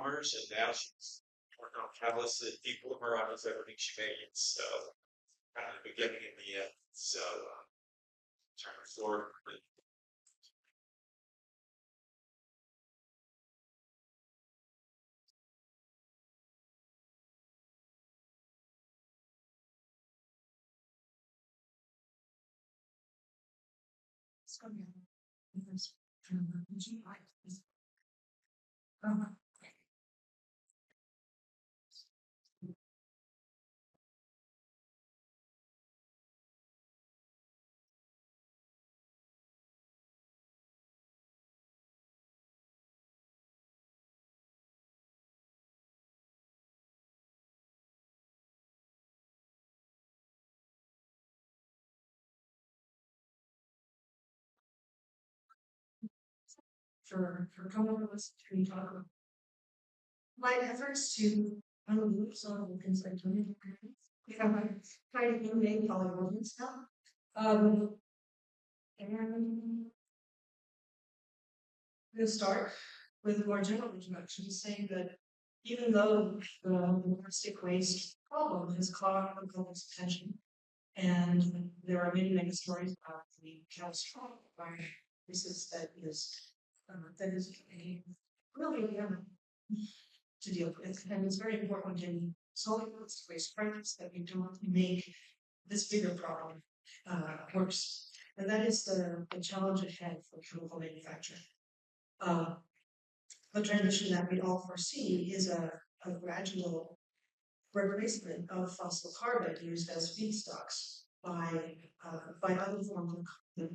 polymers, and now she's working on Catalysis, Depolymerization, everything she made. So kind of the beginning and the end. So turn the floor. For coming with us to talk about my efforts to unmove some of the things like doing trying to make polyolefin stuff. And we'll start with a more general introduction, saying that even though the plastic waste problem has caught the public's attention, and there are many stories about the catastrophic environment crisis that is a really to deal with, and it's very important in solving plastic waste crisis that we don't make this bigger problem worse. And that is the challenge ahead for chemical manufacturing. The transition that we all foresee is a gradual replacement of fossil carbon used as feedstocks by other forms of carbon.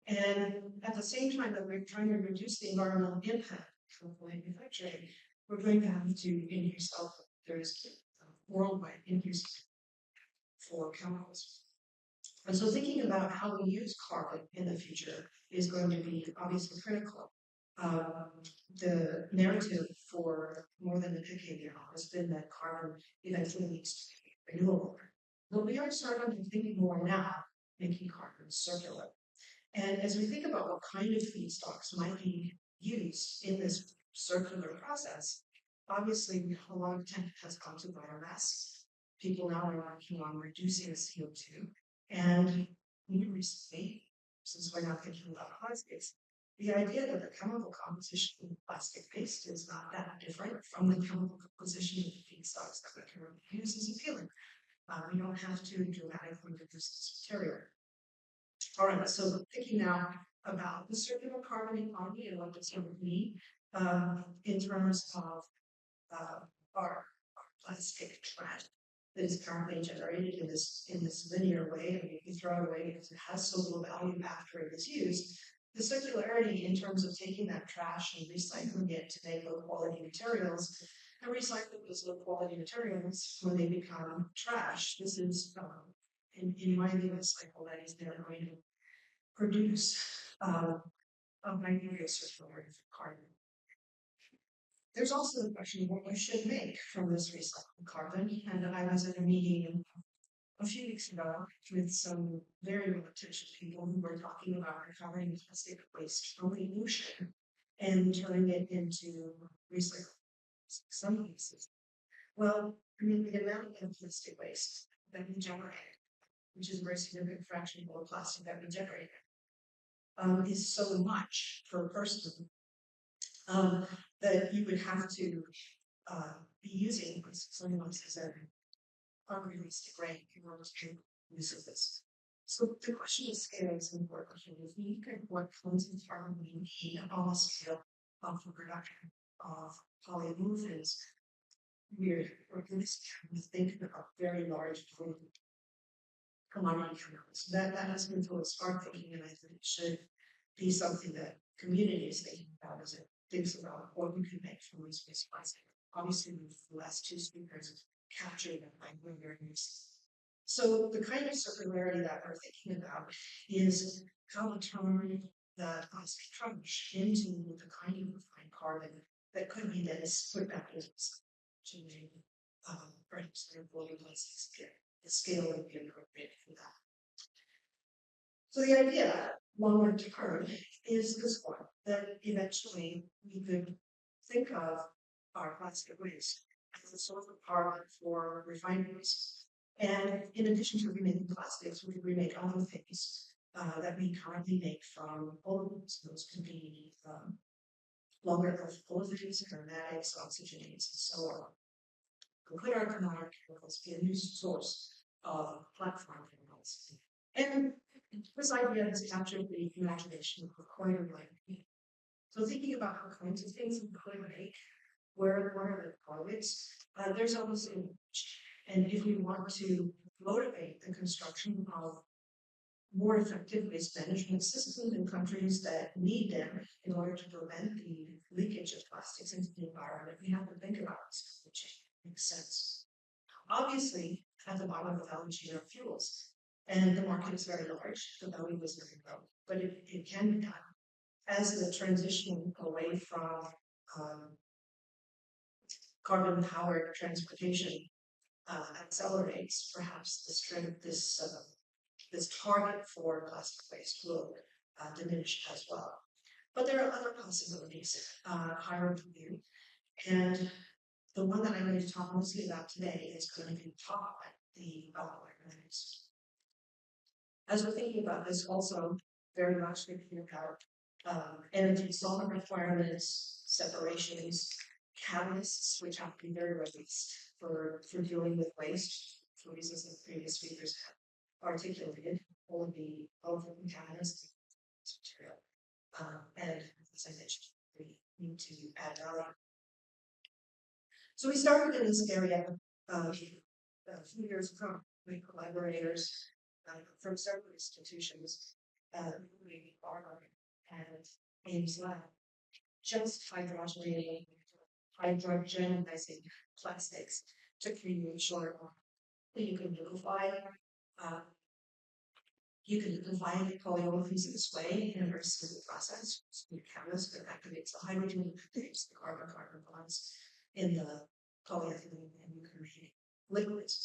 And at the same time that we're trying to reduce the environmental impact of chemical manufacturing, we're going to have to increase output. There's worldwide increase for chemicals. And so thinking about how we use carbon in the future is going to be obviously critical. The narrative for more than a decade now has been that carbon eventually needs to be renewable. But we are starting to think more now, making carbon circular. And as we think about what kind of feedstocks might be used in this circular process, obviously a lot of attention has gone to biomass. People now are working on reducing CO2. And recently, since we're not thinking about plastics, the idea that the chemical composition of plastic waste is not that different from the chemical composition of the feedstocks that we currently use is appealing. We don't have to dramatically reduce this material. All right, so thinking now about the circular carbon economy and what does it mean in terms of our plastic trash that is currently generated in this linear way. I mean, you throw it away because it has so little value after it is used. The circularity in terms of taking that trash and recycling it to make low quality materials and recycling those low quality materials when they become trash. This is, in my view, a cycle that is they're going to produce a binary circularity for carbon. There's also the question of what we should make from this recycled carbon. And I was at a meeting a few weeks ago with some very well-intentioned people who were talking about recovering plastic waste from the ocean and turning it into recycled some cases. Well, I mean, the amount of plastic waste that we generate, which is a very significant fraction of all the plastic that we generate, is so much per person that you would have to be using something like as an unrealistic rate in order to use of this. So the question of scale is important. If we look at what kinds of carbon we need on a scale for production of polyolefins, we're really thinking about very large commodity chemicals. That has been told us our thinking, and I think it should be something that community is thinking about as it thinks about what we can make from these waste plastic. Obviously, the last two speakers have captured that by very nice. So the kind of circularity that we're thinking about is how to turn the plastic trash into the kind of refined carbon that could be then put back into to make perhaps their global plastics get the scale would be appropriate for that. So the idea, longer term, is this one, that eventually we could think of our plastic waste as a source of carbon for refineries. And in addition to remaking plastics, we remake other things that we currently make from pollutants. Those can be longer life pollutants, aromatics, oxygenates, and so on. Could our commodity chemicals be a new source of platform chemicals? And this idea has captured the imagination of quite a variety. So thinking about how kinds of things we could make, where are the targets? There's almost an image. And if we want to motivate the construction of more effective waste management systems in countries that need them in order to prevent the leakage of plastics into the environment, we have to think about this, which makes sense. Obviously, at the bottom of the value chain are fuels, and the market is very large, the value is very low, but it can be done. As the transition away from carbon-powered transportation accelerates, perhaps this target for plastic waste will diminish as well. But there are other possibilities, higher value, and the one that I'm going to talk mostly about today is going to be the polymers. As we're thinking about this, also very much thinking about energy solvent requirements, separations, catalysts, which have to be very robust for dealing with waste, for reasons that previous speakers have articulated, all of the contaminants material. And as I mentioned, we need to add value. So we started in this area a few years ago with collaborators from several institutions, including Barnard and Ames Lab, just hydrogenizing plastics to create short. You can liquefy the polyolefins in this way in a very simple process. So the catalyst that activates the hydrogen, activates the carbon-carbon bonds in the polyethylene, and you can make liquids.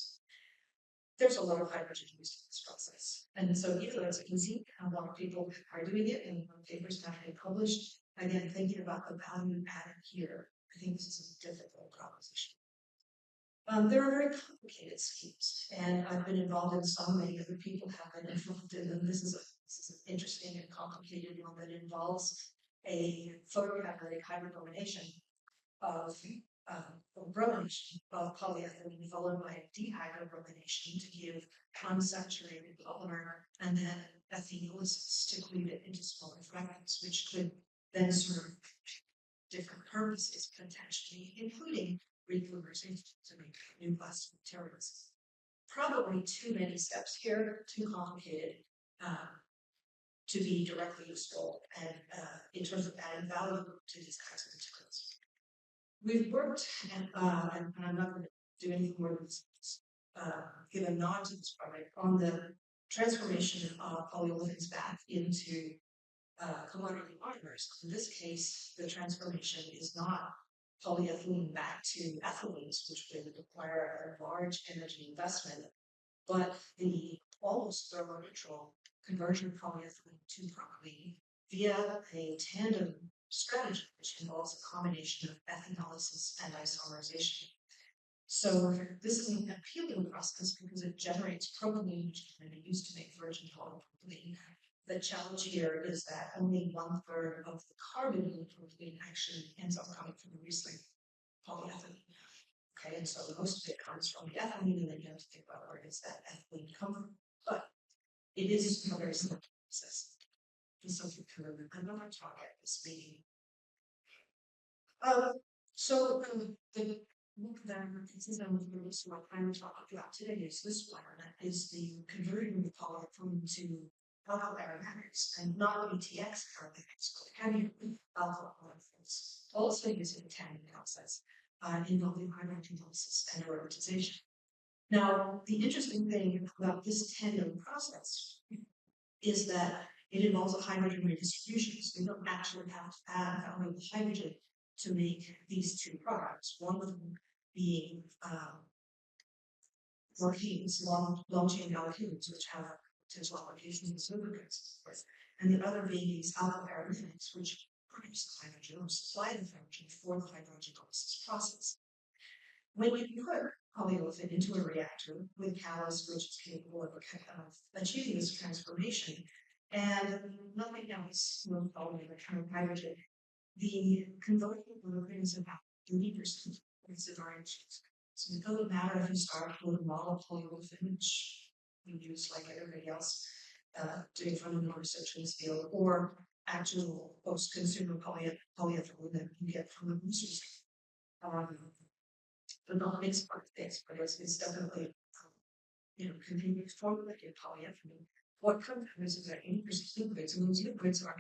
There's a lot of hydrogen used in this process. And so even though it's easy, a lot of people are doing it, and papers have been published. Again, thinking about the value added here, I think this is a difficult proposition. There are very complicated schemes, and I've been involved in some. Many other people have been involved in them. This is an interesting and complicated one that involves a photocatalytic hydrocarbonation of bromination of polyethylene followed by dehydrobromination to give unsaturated polymer, and then ethenolysis to clean it into smaller fragments, which could then serve different purposes potentially, including repolymerization to make new plastic materials. Probably too many steps here, too complicated to be directly useful and in terms of adding value to these kinds of materials. We've worked, and I'm not going to do anything more than give a nod to this project on the transformation of polyolefins back into commodity monomers. In this case, the transformation is not polyethylene back to ethylenes, which would require a large energy investment, but the almost thermoneutral conversion of polyethylene to propylene via a tandem strategy, which involves a combination of ethanolysis and isomerization. So this is an appealing process because it generates propylene, which can be used to make virgin polypropylene. The challenge here is that only 1/3 of the carbon in the propylene actually ends up coming from the recycled polyethylene. Okay, and so most of it comes from the ethylene, and then you have to think about where does that ethylene come from. But it is a very simple process. And so another talk at this meeting. So the book that I'm going to plan to talk about today is this one, and that is the converting the polyethylene to alpha aromatics, and not ETX aromatics, but having alpha olefins, also using the tandem process involving hydrogenalysis and aromatization. Now, the interesting thing about this tandem process is that it involves a hydrogen redistribution, so you don't actually have to add valuable hydrogen to make these two products. One of them being alkenes, long-chain alkenes, which have potential applications in lubricants, and the other being these alpha aromatics, which produce the hydrogen or supply the hydrogen for the hydrogenalysis process. When you put polyolefin into a reactor with catalyst, which is capable of achieving this transformation, and nothing else will follow the kind of hydrogen, the conversion equilibrium is about 30%. It's in orange. So it doesn't matter if you start with a model polyolefin, which we use like everybody else doing fundamental research in this field, or actual post-consumer polyethylene that you get from the producers. But not mixed part of this, but it's definitely continuous formulated polyethylene. What comes from this is that 80% liquids, and those liquids are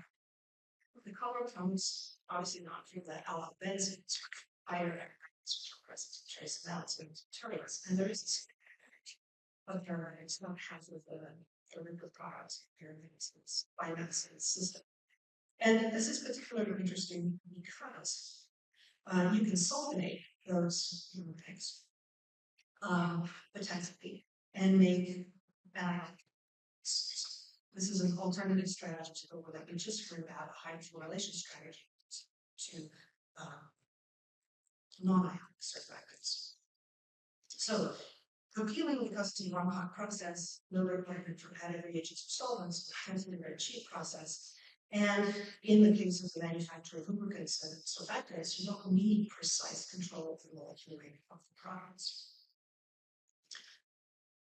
the color comes obviously not from the alpha benzene, it's higher present in trace amounts of materials, and there is but it's not half of the liquid products it's by medicine system. And this is particularly interesting because you can sulfonate those things potentially and make this is an alternative strategy to what we just heard about, a hydrogenation strategy to non-ionic surfactants. So, competing the custom Rampach process, no requirement for added reagents or solvents, tends to be a very cheap process. And in the case of the manufacture of lubricants and surfactants, you don't need precise control of the molecular weight of the products.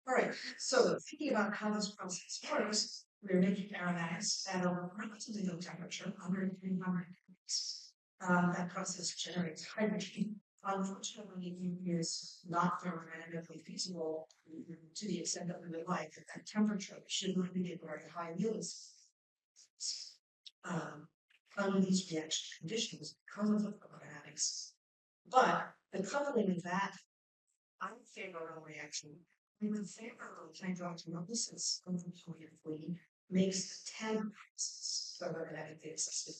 All right, so thinking about how this process works, we're making aromatics at a relatively low temperature, 100 degrees. That process generates hydrogen. Unfortunately, it is not thermodynamically feasible to the extent that we would like at that temperature. We should not be at very high yields under these reaction conditions because of the thermodynamics. But the coupling of that unfavorable reaction with the favorable hydrogenalysis of the polyolefin makes the TAM process thermodynamically accessible.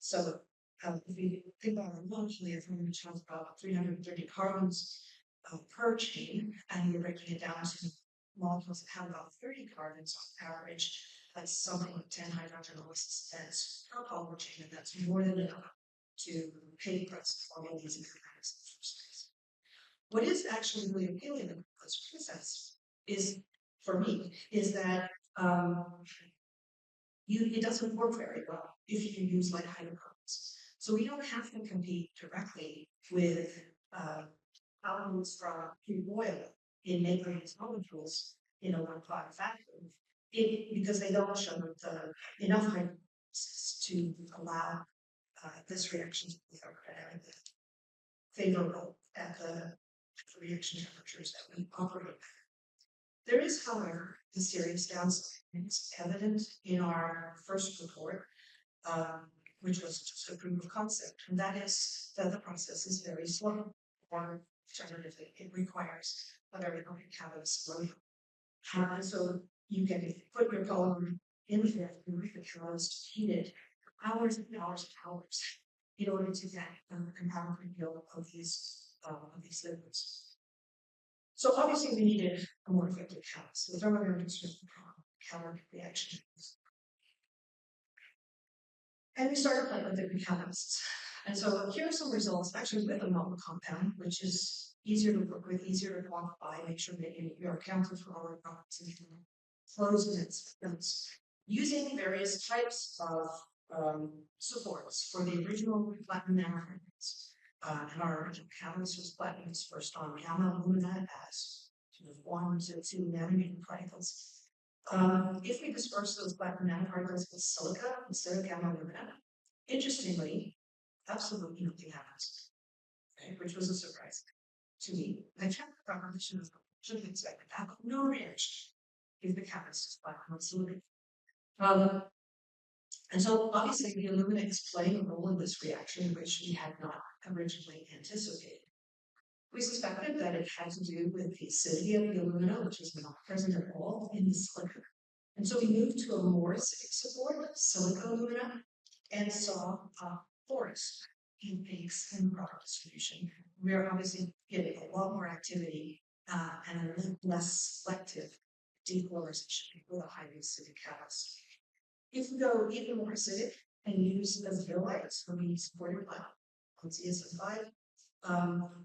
So if we think about our polyolefin, which has about 330 carbons per chain, and we're breaking it down to molecules that have about 30 carbons on average, that's something like 10 hydrogenolysis events per polymer chain, and that's more than enough to pay the price of forming these increments in the first place. What is actually really appealing about this process is, for me, is that it doesn't work very well if you use light hydrocarbons. So we don't have to compete directly with elements from crude oil in making these molecules in a one-product factory, because they don't show enough hydrolysis to allow this reaction to be favorable at the reaction temperatures that we operate at. There is, however, a serious downside. It's evident in our first report, which was just a proof of concept, and that is that the process is very slow, or alternatively, it requires a very high catalyst load. And so you can put your polymer in the reactor with the catalyst heated for hours and hours and hours in order to get a compatible yield of these liquids. So obviously we needed a more effective catalyst. The thermodynamics was the catalytic reaction. And we started playing with different catalysts. And so here are some results, actually with a novel compound, which is easier to work with, easier to quantify, make sure that you are accounted for all the products and flows and its using various types of supports for the original platinum nanofibers. And our original catalyst was platinum, was first on gamma alumina as sort of 1 to 2 nanometer particles. If we disperse those platinum nanoparticles with silica instead of gamma alumina, interestingly, absolutely nothing happens, okay, which was a surprise to me. I checked the proposition of should have expected that, but no reaction if the catalyst is platinum silica. And so obviously the alumina is playing a role in this reaction, which we had not originally anticipated. We suspected that it had to do with the acidity of the alumina, which is not present at all in the silica. And so we moved to a more acidic support, silica alumina, and saw forest in peaks in product distribution. We are obviously getting a lot more activity and a less selective depolymerization with a highly acidic catalyst. If we go even more acidic and used as zeolites when we supported by on CSM5.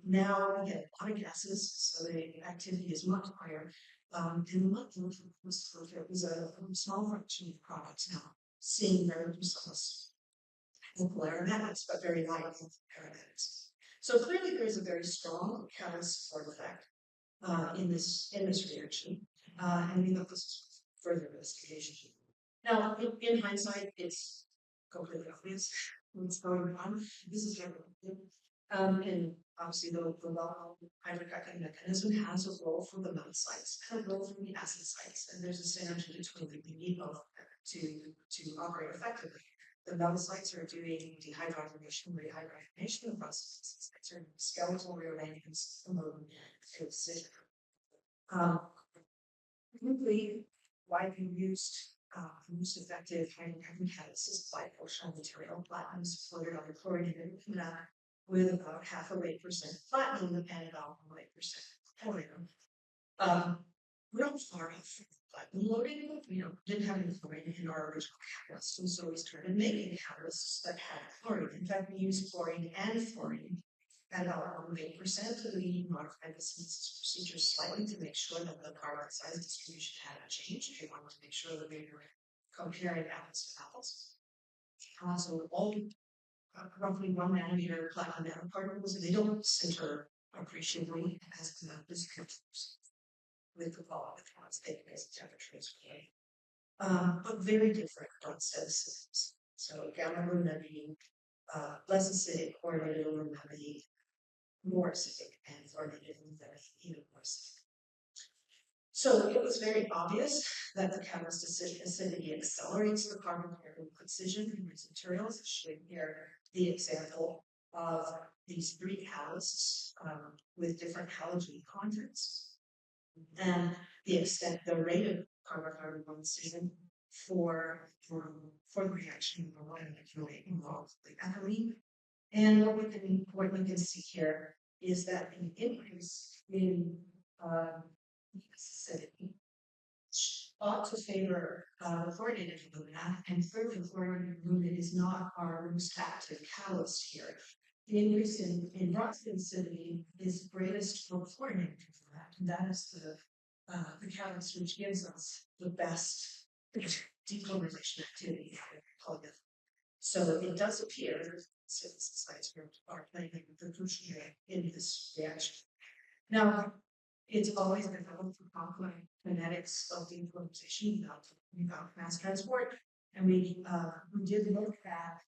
Now we get a lot of gases, so the activity is much higher. And much was a small fraction of products now, seeing very precise aromatics, but very light aromatics. So clearly there's a very strong catalyst support effect in this reaction, and we hope this is further investigation. Now, in hindsight, it's completely obvious what's going on. This is very and obviously the well-known hydrocracking mechanism has a role for the melt sites and a role for the acid sites, and there's a synergy between them. We need both to operate effectively. The melt sites are doing dehydrogenation, rehydrogenation of processes. It's are skeletal rearrangements of the decision. Really widely used, most effective hydrocarbon catalysis by functional material. Platinum is floated on the chlorinated alumina with about 0.5% platinum and about 1% thorium. We're not far off from platinum loading. We didn't have any chlorine in our original catalyst, and so we started making catalysts that had chlorine. In fact, we used chlorine and fluorine at about 1%. We modified the synthesis procedure slightly to make sure that the carbon size distribution hadn't changed. We wanted to make sure that we were comparing apples to apples. So all roughly 1 nanometer platinum nanoparticles, they don't center appreciably as the disconnectors with the fall of electrons taking place at temperatures, but very different on synthesis. So gamma alumina being less acidic, chlorinated alumina being more acidic, and fluorinated alumina even more acidic. So it was very obvious that the catalyst acidity accelerates the carbon-carbon concision in these materials. Showing here the example of these 3 catalysts with different halogen contents, and the rate of carbon-carbon concision for the reaction of the molecule involves the ethylene. And what we can see here is that an increase in acidity ought to favor fluorinated alumina, and clearly fluorinated alumina is not our most active catalyst here. The increase in Roxy acidity is greatest for fluorinated alumina, and that is the catalyst which gives us the best depolymerization activity in polyolefin. So it does appear that synthesis sites are playing the crucial role in this reaction. Now, it's always been known for complex kinetics of depolymerization without mass transport, and we did look at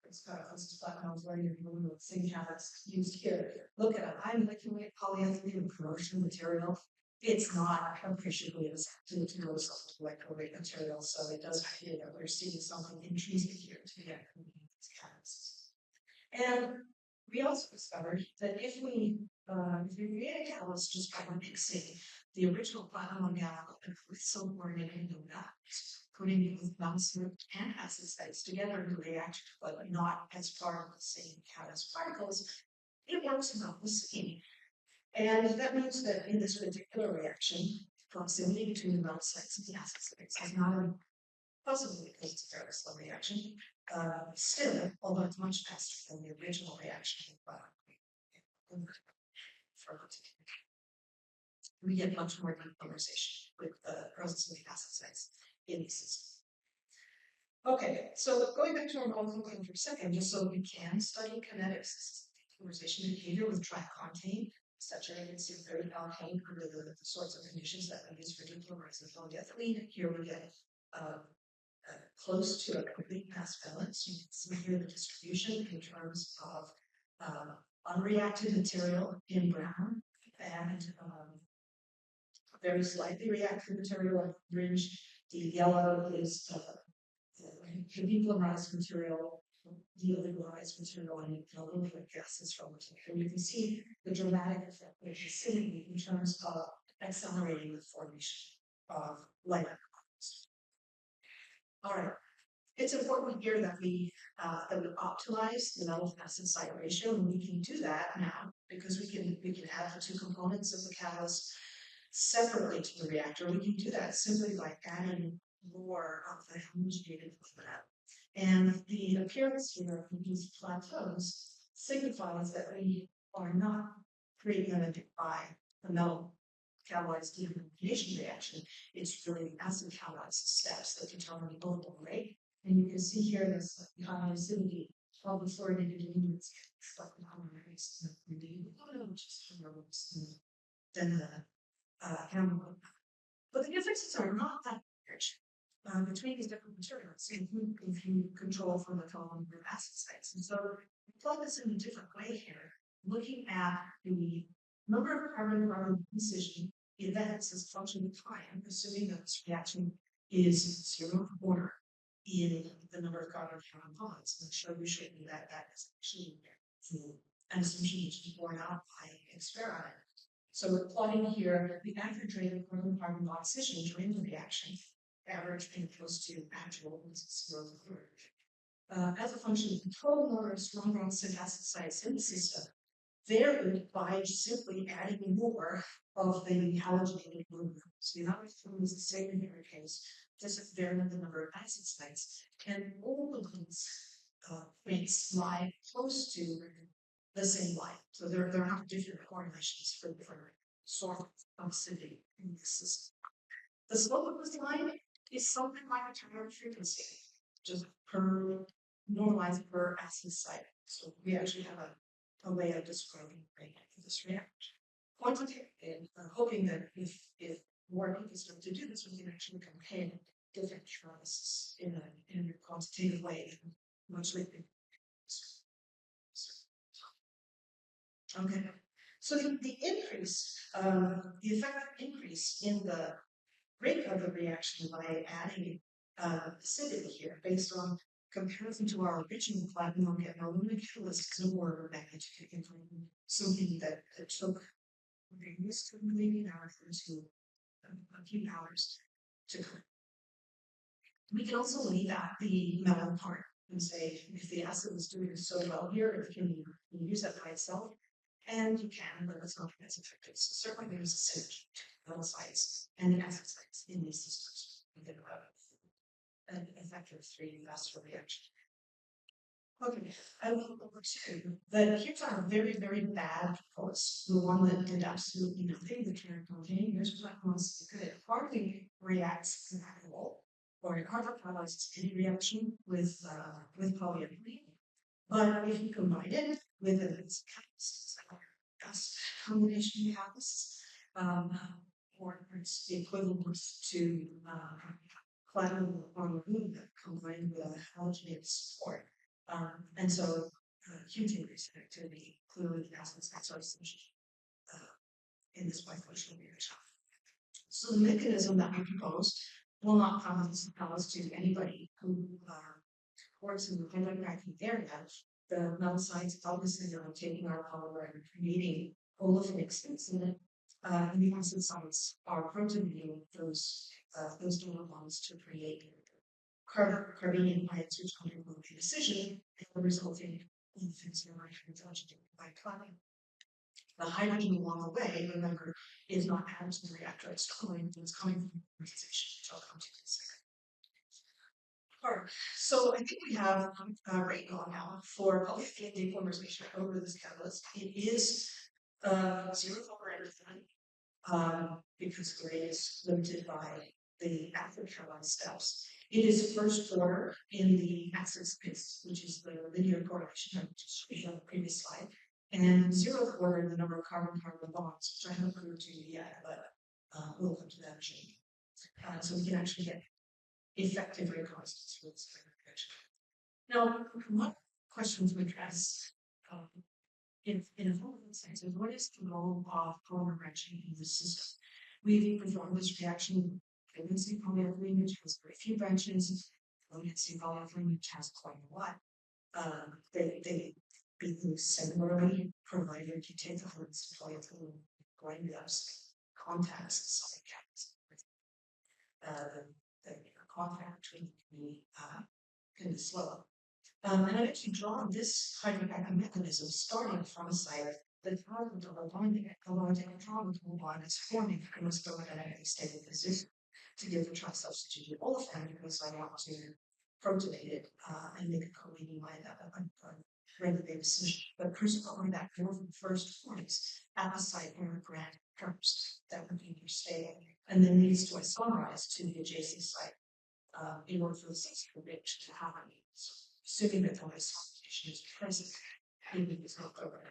it's got a platinum fluorinated alumina with same catalyst used here. Look at it. I'm looking at polyethylene promotional material. It's not appreciably as active to most electrolyte material, so it does appear that we're seeing something intrinsic here to get these catalysts. And we also discovered that if we create a catalyst just by mixing the original platinum organic with some chlorinated alumina, putting it with non-smooth and acid sites together in the reaction, but not as part of the same catalyst particles, it works about the same. And that means that in this particular reaction, proximity between the melt sites and the acid sites is not only possible because it's a very slow reaction, still, although it's much faster than the original reaction, we get much more depolymerization with the presence of the acid sites in the system. Okay, so going back to our molecule for a second, just so we can study kinetics, depolymerization behavior with tricontane, saturated C30 alkane under the sorts of conditions that we use for depolymerizing polyethylene. Here we get close to a complete mass balance. You can see here the distribution in terms of unreacted material in brown and very slightly reacted material in orange. The yellow is the depolymerized material, deoligoized material, and a little bit of gases from it. And you can see the dramatic effect of acidity in terms of accelerating the formation of light compounds. All right. It's important here that we optimize the metal acid site ratio, and we can do that now because we can have the 2 components of the catalyst separately to the reactor. We can do that simply by adding more of the homogeneous alumina And the appearance here of these plateaus signifies that we are not pre-limited by the metal catalyzed depolymerization reaction. It's really the acid catalysis steps that determine the overall rate. And you can see here this acidity of the fluorinated aluminum stuff in polymers than the amyloid. But the differences are not that large between these different materials if you control for the column of acid sites. And so we plug this in a different way here, looking at the number of carbon-carbon incision events as a function of time, assuming that this reaction is zero order in the number of carbon-carbon bonds. And I'll show you shortly that that is actually an assumption which is borne out by experiment. So we're plotting here the average rate of carbon-carbon bond excision during the reaction, average being close to actual, which is 0 as a function of the total number of strong bond acid sites in the system, varied by simply adding more of the halogenated aluminum. So the amount of aluminum is the same in every case, just vary the number of acid sites. And all of these rates lie close to the same line. So there are not different correlations for different sources of acidity in this system. The slope of this line is something like a terminal frequency, just per normalized per acid site. So we actually have a way of describing the rate for this reaction. Quantitative, hoping that if more people start to do this, we can actually compare different catalysts in a quantitative way, much like okay. So the increase, the effective increase in the rate of the reaction by adding acidity here, based on comparison to our original platinum and aluminum catalyst, is an order of magnitude, something that took used to maybe an hour to a few hours to cook. We can also leave out the metal part and say if the acid was doing so well here, if you use that by itself, and you can, but it's not as effective. So certainly there's a synergy between metal sites and the acid sites in these systems. We think about an effective 3D vascular reaction. Okay, I will go over to that. Here's our very, very bad course, the one that did absolutely nothing, the contain. Here's what was good. It hardly reacts at all, or it hardly catalyzes any reaction with polyolefin. But if you combine it with its catalyst, gas combination catalysts, or it's the equivalent to platinum on aluminum combined with a halogenated support. And so huge increase in activity, clearly the acid sites are essential in this bifunctional reaction. So the mechanism that we propose will not promise to anybody who works in the endocrine area. The metal sites obviously are taking our polymer and creating olefinic states in it. And the acid sites are protonating those donor bonds to create carbanium ions which undergo decision and resulting in things that are by platinum. The hydrogen along the way, remember, is not added to the reactor, it's coming from polymerization, which I'll come to in a second. All right, so I think we have a rate law now for polyolefin depolymerization over this catalyst. It is 0 over everything because the rate is limited by the acid catalyzed steps. It is first order in the acid space, which is the linear correlation I just showed on the previous slide, and 0th order in the number of carbon-carbon bonds, which I haven't proved to you yet, but we'll come to that in a second. So we can actually get effective rate constants for this kind of reaction. Now, one question to address in a whole sense is what is the role of polymerization in the system? We've performed this reaction pregnancy polyolefin, which has very few branches, pregnancy polyolefin, which has quite a lot. They behave similarly, provided you take the hardest polyolefin, grind it up, contacts, solid caps. The contact between can be slow. And I've actually drawn this hydroback mechanism starting from a site that hasn't aligned electron bond is forming and must go in an stable position to give the tri-substituted olefin because I want to protonated and make a co-amide regulate decision. But presumably that first forms at the site where the grant occurs, that would be your stay, and then needs to isomerize to the adjacent site in order for the subsequent reaction to happen. So, assuming that the isomerization is present, even if it's not over.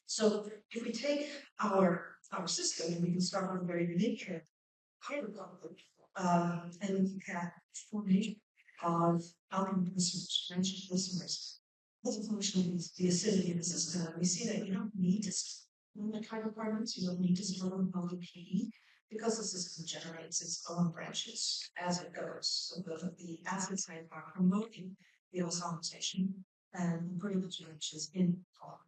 So if we take our system, and we can start with a very linear hydrocarbon, and look at formation of alkyl glycerides, branch glycerides, as a function of the acidity of the system, we see that you don't need to like hydrocarbons, you don't need to store them on PE because the system generates its own branches as it goes. So the acid sites are promoting the isomerization and putting the branches in form.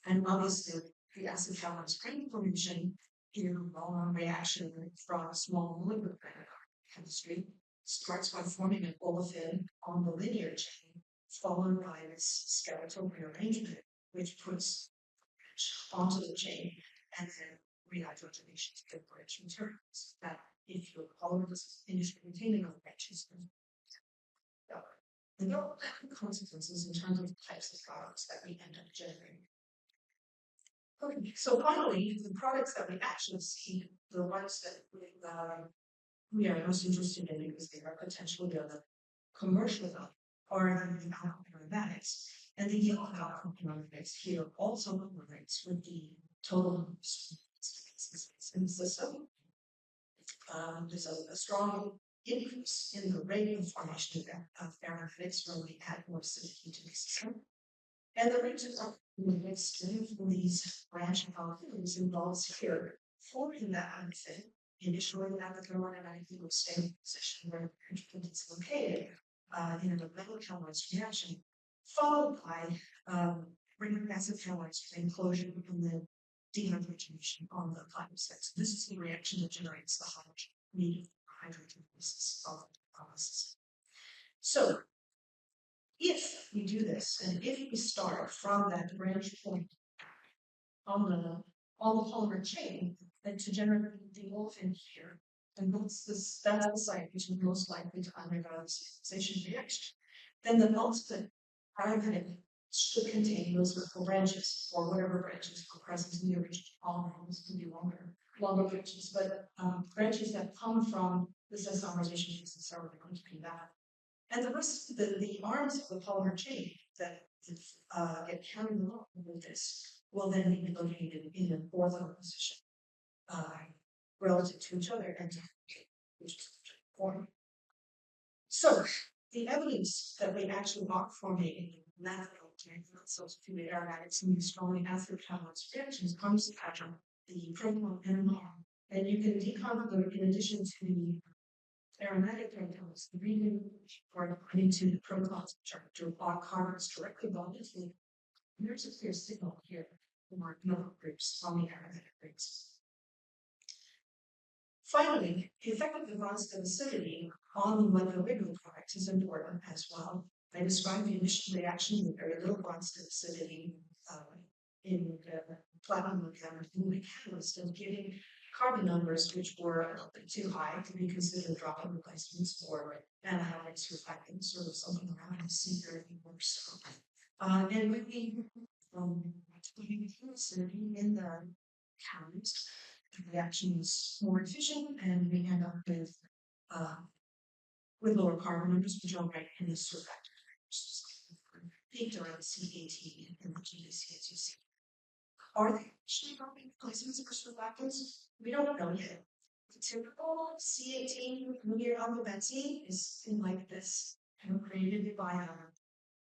And obviously, the acid carbon spring formation in a long reaction from small molecular chemistry starts by forming an olefin on the linear chain, followed by this skeletal rearrangement, which puts onto the chain and then rehydrogenation to get branch materials. That if your polymer is initially containing other branches, and there are consequences in terms of types of products that we end up generating. Okay, so finally, the products that we actually see, the ones that we are most interested in because they are potentially the commercial value, are the alkyl aromatics. And the yellow alkyl aromatics here also correlates with the total in the system. There's a strong increase in the rate of formation of aromatics when we add more acidity to the system. And the regions of these branch alkyls involves here forming that alkyl initially at the thermodynamic stable position where the hydrogen is located in a metal catalyzed reaction, followed by bringing acid catalyzed enclosure and then dehydrogenation on the platinum side. So this is the reaction that generates the hydrogen needed for hydrogenalysis of the process. So if we do this, and if we start from that branch point on the polymer chain, then to generate the olefin here, and that's the site which is most likely to undergo the stabilization reaction, then the ultimate aromatic should contain those little branches, or whatever branches are present in the original polymer. This can be longer branches, but branches that come from this isomerization is necessarily going to be that. And the rest of the arms of the polymer chain that get carried along with this will then be located in an orthogonal position relative to each other and which is form. So the evidence that we actually are forming natural substituted aromatics in these strongly acid catalyzed reactions comes from the proton NMR. And you can deconvolute in addition to the aromatic compounds, the region are into the protons, which are carbons directly bonded to the. There's a clear signal here from our methyl groups on the aromatic groups. Finally, the effect of the constant acidity on the molecular product is important as well. I described the initial reaction with very little constant acidity in the platinum catalyst and giving carbon numbers which were a little bit too high to be considered drop-in replacements for anhydrous surfactants, sort of something around C30 or so. And when we acidity in the catalyst, the reaction is more efficient, and we end up with lower carbon numbers, which are right in the surfactant. Peaked around C18 in the GDC, as you see. Are they actually dropping replacements for surfactants? We don't know yet. The typical C18 linear alkylbenzene is in like this, and created by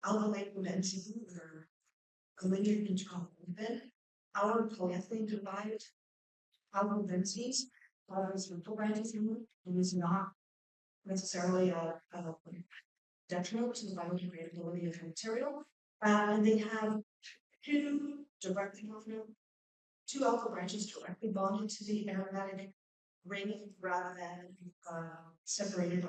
alkylate benzene or a linear interalkylbenzene. Our polyethylene derived alkylbenzenes has triple branches in it, and is not necessarily a detriment to the biodegradability of the material. And they have two alpha branches directly bonded to the aromatic ring rather than separated.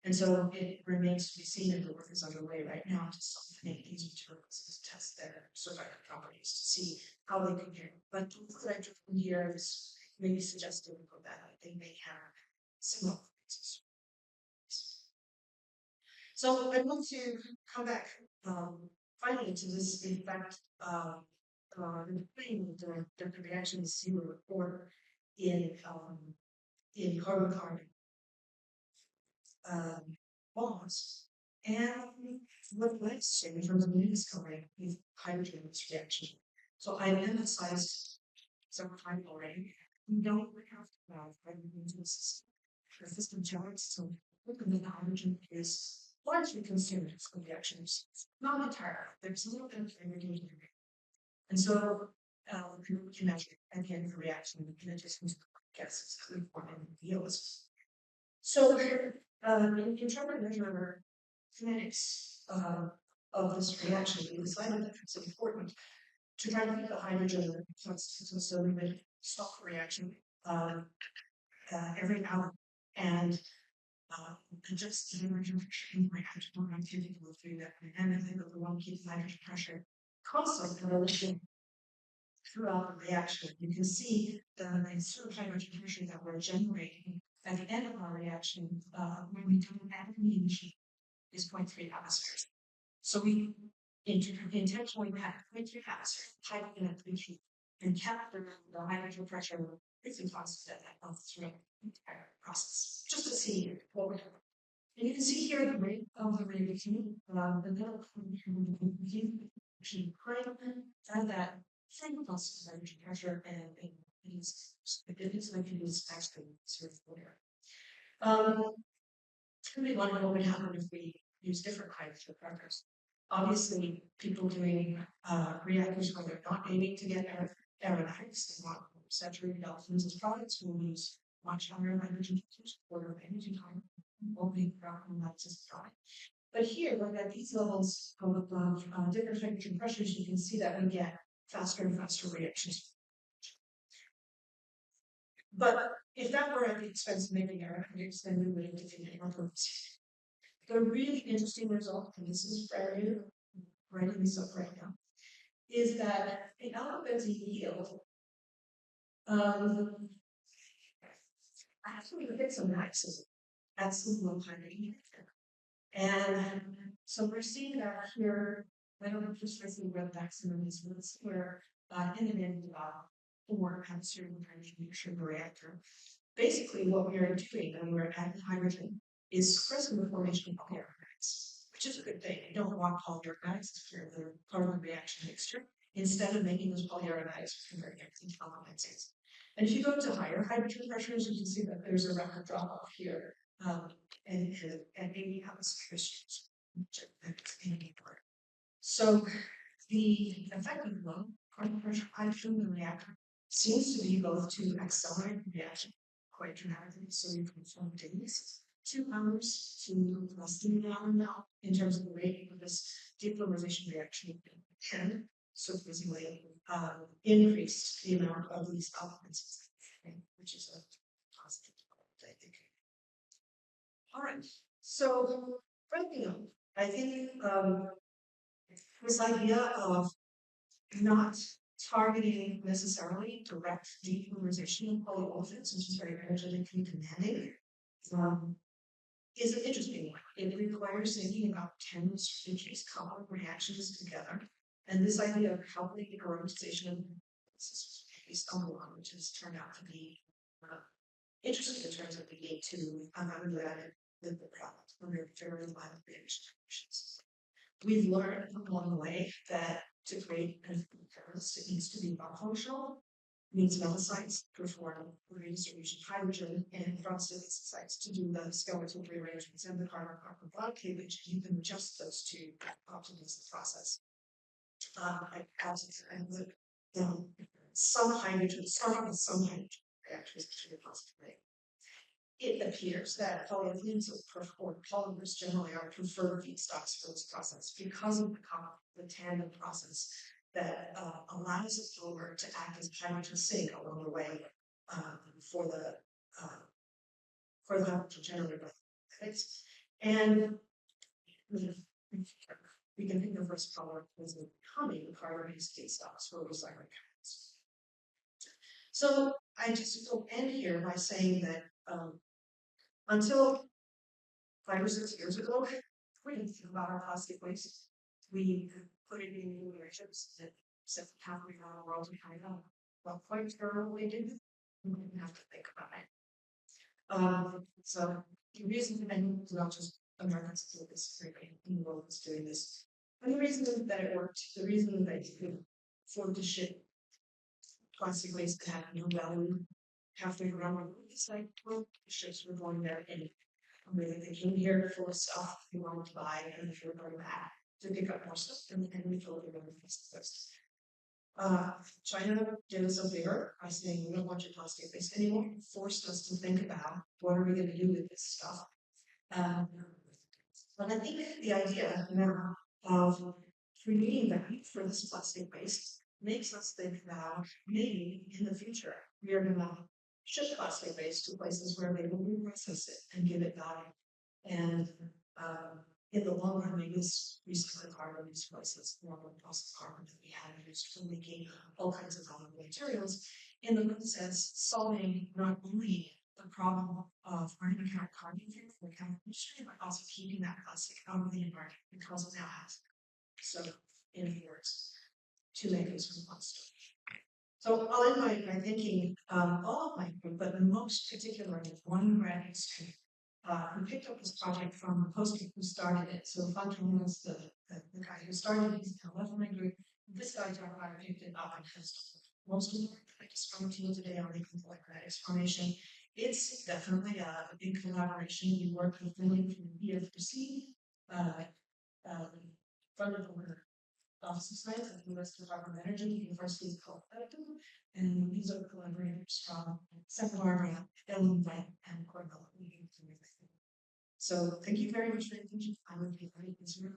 And so it remains to be seen if the work is underway right now to sulfonate these materials to test their surfactant properties to see how they compare. But what I took from here is maybe suggestive of that they may have similar things. So I want to come back finally to this effect the reactions you report in carbon-carbon bonds. And what let's say in terms of the discovery with hydrogen in this reaction. So I've emphasized several times already, we don't have to have hydrogen in the system. The system charged, so looking at the hydrogen is largely consumed from reactions. Not entirely. There's a little bit of hydrogen in there. And so we can measure at the end of the reaction in addition to the gases that we form in the yields. So in trying to measure kinetics of this reaction, we decided that it's important to try to keep the hydrogen constant, so we would stop the reaction every hour and adjust the hydrogen pressure in the hydrogen activity to go through that dynamic that we want to keep the hydrogen pressure constant in relation throughout the reaction. You can see the sort of hydrogen pressure that we're generating at the end of our reaction when we do any emission is 0.3 atmospheres. So we intentionally had 0.3 atmospheres hydrogen at 0.3 and kept the hydrogen pressure pretty constant throughout the entire process, just to see what we're doing. And you can see here the rate of the reaction, the middle actually and that same constant hydrogen pressure and it is like it is actually sort of there. Really wonder what would happen if we use different hydrogen pressures. Obviously, people doing reactors where they're not aiming to get aeronautics, they want saturated alkenes as products, will use much higher hydrogen pressures, order of energy time, only around as a product. But here, like at these levels of different hydrogen pressures, you can see that we get faster and faster reactions. But if that were at the expense of making aeronautics, then we would have defeated our purpose. The really interesting result, and this is brand new, writing this up right now, is that the alpha-benzene yield actually hits a maximum at some low hydrogen. And so we're seeing that here. I don't know precisely where the maximum is, but it's where in the end or have a certain hydrogen mixture in the reactor. Basically, what we are doing when we're adding hydrogen is suppressing the formation of polyaromatics, which is a good thing. You don't want polyaromatics for the carbon reaction mixture. Instead of making those polyaromatics from reacting components. And if you go to higher hydrogen pressures, you can see that there's a rapid drop off here and 80 atmospheres. So the effective low carbon pressure hydrogen in the reactor seems to be both to accelerate the reaction quite dramatically, so you can from days, 2 hours to less than an hour now in terms of the rate of this depolymerization reaction, and so physically increased the amount of these elements, which is a positive development, I think. All right, so wrapping up, I think this idea of not targeting necessarily direct depolymerization of polyolefins, which is very energetically demanding, is an interesting one. It requires thinking about 10 species coupling reactions together. And this idea of coupling aromatization is stumble on, which has turned out to be interesting in terms of being to unvalued lipid product under very violent reaction conditions. We've learned along the way that to create an catalyst, it needs to be non-functional. Means melanocytes perform redistribution of hydrogen and peroxidase sites to do the skeletal rearrangements and the carbon-carbon bond cleavage. You can adjust those to optimize the process. Some hydrogen, starting with some hydrogen reactions to the positive rate. It appears that polyolefins or polymers generally are preferred feedstocks for this process because of the tandem process that allows the polymer to act as hydrogen sink along the way for the hydrogen generated by the and we can think of this polymer as becoming carbon-based feedstocks for recycling chemicals. So I just will end here by saying that until 5 or 6 years ago, we think about our plastic waste. We put it in new ships that set halfway around the world and kind of well, quite sure what we do. We don't have to think about it. So the reason, and not just Americans do this, everybody in the world is doing this. And the reason that it worked, the reason that you could afford to ship plastic waste that had no value halfway around the world, it's like, well, the ships were going there and really they came here full of stuff you wanted to buy, and if you were going back to pick up more stuff and refill it with plastic waste. China did us a favor by saying we don't want your plastic waste anymore, forced us to think about what are we going to do with this stuff. But I think the idea now of creating value for this plastic waste makes us think that maybe in the future we are going to ship plastic waste to places where they will reprocess it and give it value. And in the long run, maybe this recycling carbon these places more than processed carbon that we had used for making all kinds of valuable materials, in the process solving not only the problem of running out of carbon from the chemical industry, but also keeping that plastic out of the environment because it now has. So, in other words, two mechanisms of storage. So I'll end by thanking all of my group, but most particularly one graduate student who picked up this project from the postdoc who started it. So Funkin was the guy who started it, he's now left my group. This guy, John Ryder, picked it up and has most of the work that I described to you today on the that explanation. It's definitely a big collaboration. We work with women from BFC, funded over Office of Science at the U.S. Department of Energy, University of Colorado, and these are collaborators from Santa Barbara, Illinois, and Cornell. So thank you very much for your attention. I would be very concerned.